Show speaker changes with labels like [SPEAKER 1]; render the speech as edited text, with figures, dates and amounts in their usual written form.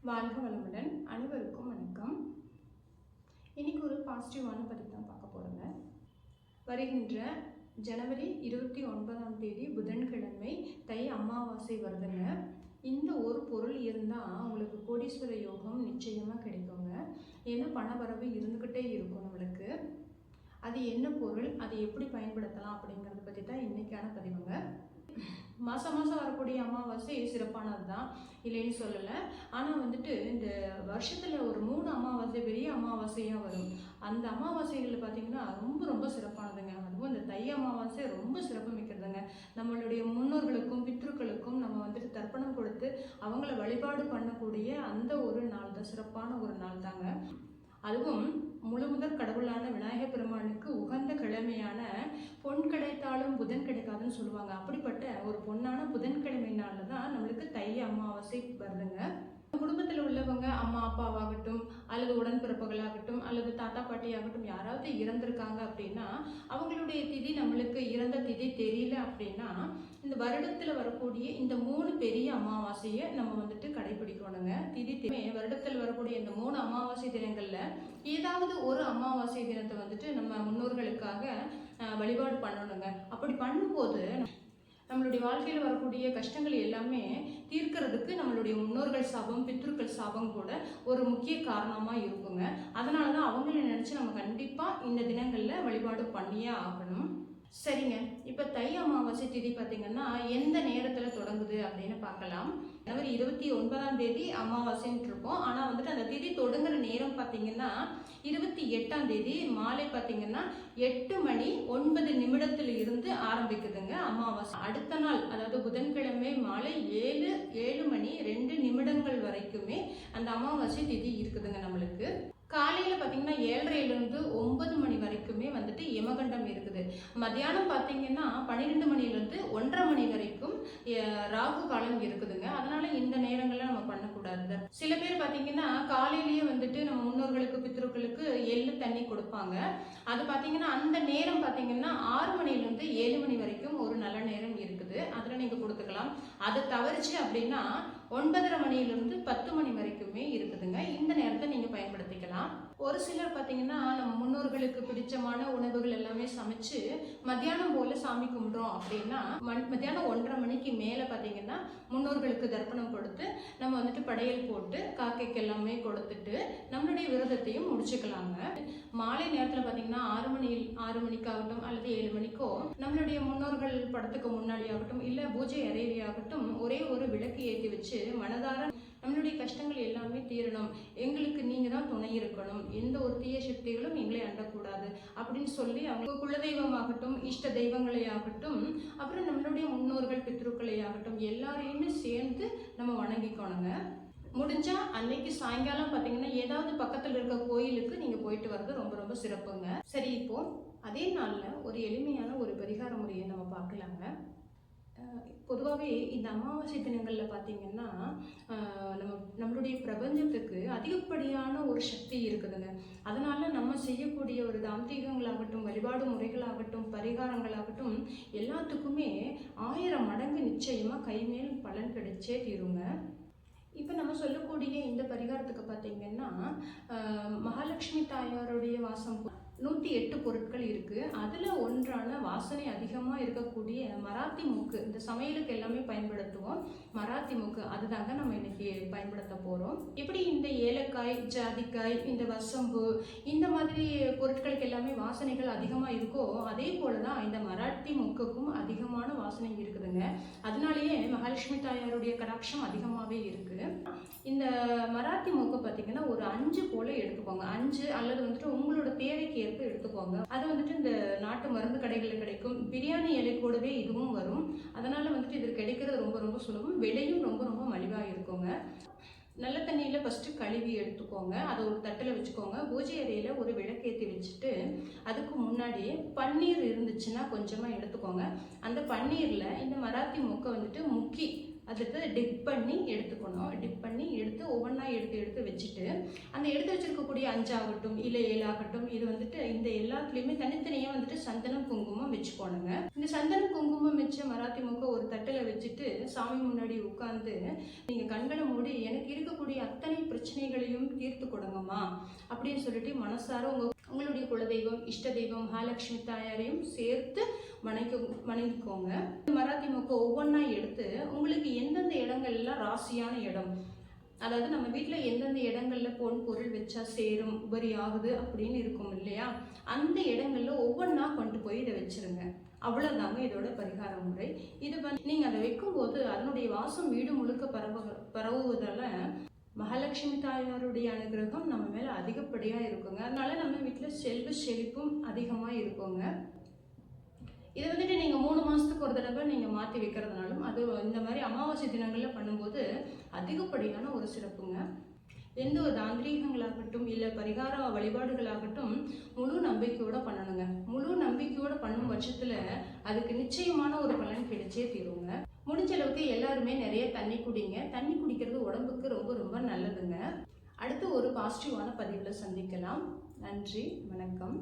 [SPEAKER 1] வாழ்க வளமுடன். அனைவருக்கும் வணக்கம். இன்னைக்கு ஒரு பாசிட்டிவான பதிவு தான் பார்க்க போகிறோங்க. வருகின்ற ஜனவரி 29ஆம் தேதி புதன்கிழமை தை அமாவாசை வருதுங்க. இந்த ஒரு பொருள் இருந்தால் உங்களுக்கு கோடீஸ்வர யோகம் நிச்சயமாக கிடைக்குங்க. ஏன்னா பணவரவு இருந்துக்கிட்டே இருக்கும் நம்மளுக்கு. அது என்ன பொருள், அதை எப்படி பயன்படுத்தலாம் அப்படிங்கிறத பற்றி தான் இன்றைக்கான பதிவுங்க. மாதம் வரக்கூடிய அமாவாசை சிறப்பானது தான், இல்லைன்னு சொல்லலை. ஆனால் இந்த வருஷத்தில் ஒரு 3 அமாவாசை பெரிய அமாவாசையாக வரும். அந்த அமாவாசைகளில் பார்த்திங்கன்னா ரொம்ப சிறப்பானதுங்க. அதுவும் இந்த தை அமாவாசை ரொம்ப சிறப்பு மிக்கிறதுங்க. நம்மளுடைய முன்னோர்களுக்கும் பித்ருக்களுக்கும் நம்ம தர்ப்பணம் கொடுத்து அவங்கள வழிபாடு பண்ணக்கூடிய அந்த ஒரு நாள் தான், சிறப்பான ஒரு நாள் தாங்க. அதுவும் முழுமுதற் கடவுளான விநாயகர் பெருமானுக்கு உகந்த கிழமையான பொன் கிடைத்தாலும் புதன் கிடைக்காதுன்னு சொல்லுவாங்க. அப்படிப்பட்ட ஒரு பொன்னான புதன்கிழமை நாளில் தான் நம்மளுக்கு தை அமாவாசை வருதுங்க. குடும்பத்தில் உள்ளவங்க அம்மா அப்பாவாகட்டும் அல்லது உடன்பிறப்புகளாகட்டும் அல்லது தாத்தா பாட்டி ஆகட்டும் யாராவது இறந்திருக்காங்க அப்படின்னா அவங்களுடைய திதி நம்மளுக்கு இறந்த திதி தெரியல அப்படின்னா இந்த வருடத்தில் வரக்கூடிய இந்த 3 பெரிய அமாவாசையை நம்ம கடைபிடிக்கணுங்க. திதி வருடத்தில் வரக்கூடிய இந்த 3 அமாவாசை தினங்களில் ஏதாவது ஒரு அமாவாசை தினத்தை நம்ம முன்னோர்களுக்காக வழிபாடு பண்ணணுங்க. அப்படி பண்ணும்போது நம்மளுடைய வாழ்க்கையில் வரக்கூடிய கஷ்டங்கள் எல்லாமே தீர்க்கிறதுக்கு நம்மளுடைய முன்னோர்கள் சாபம் பித்ருக்கள் சாபம் கூட ஒரு முக்கிய காரணமாக இருக்குங்க. அதனால தான் அவங்கள நினச்சி நம்ம கண்டிப்பாக இந்த தினங்களில் வழிபாடு பண்ணியே ஆகணும். சரிங்க, இப்போ தை அமாவாசை திதி பார்த்திங்கன்னா எந்த நேரத்தில் தொடங்குது அப்படின்னு பார்க்கலாம். ஜனவரி 29ஆம் தேதி அமாவாசைன்னு இருக்கும். ஆனால் அந்த திதி தொடங்குற நேரம் பார்த்திங்கன்னா 28ஆம் தேதி மாலை பார்த்திங்கன்னா 8 மணி 9 நிமிடத்தில் இருந்து ஆரம்பிக்குதுங்க அமாவாசை. அடுத்த நாள் அதாவது புதன்கிழமை மாலை 7 மணி 2 நிமிடங்கள் வரைக்குமே அந்த அமாவாசை திதி இருக்குதுங்க. நம்மளுக்கு காலையில் பார்த்தீங்கன்னா 7:30லேருந்து 9 மணி வரைக்குமே யமகண்டம் இருக்குது. மத்தியானம் பார்த்தீங்கன்னா 12 மணிலேருந்து 1:30 மணி வரைக்கும் ராகு காலம் இருக்குதுங்க. அதனால இந்த நேரங்களில் நம்ம பண்ணக்கூடாது. சில பேர் பார்த்தீங்கன்னா காலையிலேயே நம்ம முன்னோர்களுக்கு பித்ருக்களுக்கு எள்ளு தண்ணி கொடுப்பாங்க. அது பார்த்தீங்கன்னா அந்த நேரம் பார்த்தீங்கன்னா 6 மணிலேருந்து 7 மணி வரைக்கும் ஒரு நல்ல நேரம் இருக்குது. அதில் நீங்கள் கொடுத்துக்கலாம். அதை தவிர்த்து அப்படின்னா 9:30 மணிலேருந்து 10 மணி வரைக்குமே இருக்குதுங்க. இந்த நேரத்தை நீங்கள் பயன்படுத்திக்கலாம். ஒரு சிலர் பார்த்தீங்கன்னா நம்ம முன்னோர்களுக்கு பிடிச்சமான உணவுகள் எல்லாமே சமைச்சு மத்தியானம் போல சாமி கும்பிட்றோம் அப்படின்னா மத்தியானம் 1:30 மணிக்கு மேலே பார்த்தீங்கன்னா முன்னோர்களுக்கு தர்ப்பணம் கொடுத்து நம்ம படையல் போட்டு காக்கைக்கு எல்லாமே கொடுத்துட்டு நம்மளுடைய விரதத்தையும் முடிச்சுக்கலாங்க. மாலை நேரத்தில் பார்த்தீங்கன்னா 6 மணிக்காகட்டும் அல்லது 7 மணிக்கோ நம்மளுடைய முன்னோர்கள் படத்துக்கு முன்னாடி ஆகட்டும் இல்லை பூஜை அறையிலாகட்டும் ஒரே ஒரு விளக்கு ஏற்றி வச்சு மனதார நம்மளுடைய கஷ்டங்கள் எல்லாமே தீரணும், எங்களுக்கு நீங்கள் தான் துணை இருக்கணும், எந்த ஒரு தீய சக்திகளும் எங்களை அண்டக்கூடாது அப்படின்னு சொல்லி அவங்க குலதெய்வமாகட்டும் இஷ்ட தெய்வங்களை ஆகட்டும் அப்புறம் நம்மளுடைய முன்னோர்கள் பித்ருக்களை ஆகட்டும் எல்லாரையுமே சேர்ந்து நம்ம வணங்கிக்கணுங்க. முடிஞ்சா அன்னைக்கு சாயங்காலம் பார்த்தீங்கன்னா ஏதாவது பக்கத்தில் இருக்க கோயிலுக்கு நீங்கள் போயிட்டு வர்றது ரொம்ப சிறப்புங்க. சரி, இப்போ அதே நாளில் ஒரு எளிமையான ஒரு பரிகார முறையை நம்ம பார்க்கலாங்க. பொதுவாகவே இந்த அமாவாசை தினங்களில் பார்த்திங்கன்னா நம்மளுடைய பிரபஞ்சத்துக்கு அதிகப்படியான ஒரு சக்தி இருக்குதுங்க. அதனால் நம்ம செய்யக்கூடிய ஒரு தாந்திரிகங்களாகட்டும் வழிபாடு முறைகளாகட்டும் பரிகாரங்களாகட்டும் எல்லாத்துக்குமே 1000 மடங்கு நிச்சயமாக கைமேல் பலன் கிடைச்சே தீருங்க. இப்போ நம்ம சொல்லக்கூடிய இந்த பரிகாரத்துக்கு பார்த்திங்கன்னா மகாலட்சுமி தாயாருடைய வாசம் 108 பொருட்கள் இருக்குது. அதில் ஒன்றான வாசனை அதிகமாக இருக்கக்கூடிய மராத்தி மூக்கு, இந்த சமையலுக்கு எல்லாமே பயன்படுத்துவோம் மராத்தி மூக்கு, அதுதாங்க நம்ம இன்னைக்கு பயன்படுத்த போகிறோம். எப்படி இந்த ஏலக்காய் ஜாதிக்காய் இந்த வசம்பு இந்த மாதிரி பொருட்களுக்கு எல்லாமே வாசனைகள் அதிகமாக இருக்கோ அதே போல தான் இந்த மராத்தி மூக்குக்கும் அதிகமான வாசனை இருக்குதுங்க. அதனாலேயே மகாலட்சுமி தாயாருடைய கடாட்சம் அதிகமாகவே இருக்குது. இந்த மராத்தி மூக்கு பார்த்திங்கன்னா ஒரு 5 போல் எடுத்துக்கோங்க. 5 அல்லது உங்களோட தேவைக்கு ஏற்ப எடுத்துக்கோங்க. அது இந்த நாட்டு மருந்து கடைகளில் கிடைக்கும். பிரியாணி இலை கூடவே இதுவும் வரும். அதனால் இது கிடைக்கிறது ரொம்ப சுலபம். விலையும் ரொம்ப மலிவாக இருக்குங்க. நல்ல தண்ணியில் ஃபஸ்ட்டு கழுவி எடுத்துக்கோங்க. அதை ஒரு தட்டில் வச்சுக்கோங்க. பூஜை அறையில் ஒரு விளக்கேற்றி வச்சுட்டு அதுக்கு முன்னாடி பன்னீர் இருந்துச்சுன்னா கொஞ்சமாக எடுத்துக்கோங்க. அந்த பன்னீரில் இந்த மராத்தி மூக்கை முக்கி அதுக்கு டிப் பண்ணி எடுத்துக்கணும். டிப் பண்ணி எடுத்து ஒவ்வொன்றா எடுத்து வச்சுட்டு அந்த எடுத்து வச்சுருக்கக்கூடிய 5 ஆகட்டும் இல்லை 7 ஆகட்டும் இது இந்த எல்லாத்துலேயுமே தனித்தனியாக சந்தனம் குங்குமம் வச்சுக்கோணுங்க. இந்த சந்தனம் குங்குமம் வச்ச மராத்தி மூக்கை ஒரு தட்டில் வச்சுட்டு சாமி முன்னாடி உட்காந்து நீங்கள் கண்களை மூடி எனக்கு எனக்கு இருக்கக்கூடிய அத்தனை பிரச்சனைகளையும் தீர்த்து கொடுங்கம்மா அப்படின்னு சொல்லிட்டு மனசார உங்களுடைய குலதெய்வம், இஷ்ட தெய்வம், மகாலட்சுமி தாயாரையும் சேர்த்து வணங்கிக்கோங்க. மராத்தி மொக்கு ஒவ்வொன்றா எடுத்து உங்களுக்கு எந்தெந்த இடங்கள்லாம் ராசியான இடம், அதாவது நம்ம வீட்டில் எந்தெந்த இடங்கள்ல பொருள் வச்சா சேரும், உபரி ஆகுது அப்படின்னு இருக்கும் இல்லையா, அந்த இடங்கள்ல ஒவ்வொன்றா கொண்டு போய் இதை வச்சிருங்க. அவ்வளோதாங்க இதோட பரிகார முறை. இது நீங்கள் அதை வைக்கும்போது அதனுடைய வாசம் வீடு முழுக்க பரவுவதால மகாலட்சுமி தாயாருடைய அனுகிரகம் நம்ம மேலே அதிகப்படியாக இருக்குங்க. அதனால நம்ம வீட்டில் செல்வ செழிப்பும் அதிகமாக இருக்குங்க. இதை நீங்கள் 3 மாதத்துக்கு ஒரு தடவை நீங்கள் மாற்றி வைக்கிறதுனாலும் அது இந்த மாதிரி அமாவாசை தினங்களில் பண்ணும்போது அதிகப்படியான ஒரு சிறப்புங்க. எந்த ஒரு தாந்திரீகங்களாகட்டும் இல்லை பரிகார வழிபாடுகளாகட்டும் முழு நம்பிக்கையோட பண்ணணுங்க. முழு நம்பிக்கையோட பண்ணும் பட்சத்தில் அதுக்கு நிச்சயமான ஒரு பலன் கிடைச்சே தீருங்க. முடிஞ்ச அளவுக்கு எல்லாருமே நிறைய தண்ணி குடிங்க. தண்ணி குடிக்கிறது உடம்புக்கு ரொம்ப ரொம்ப நல்லதுங்க. அடுத்து ஒரு பாசிட்டிவான பதிவில் சந்திக்கலாம். நன்றி, வணக்கம்.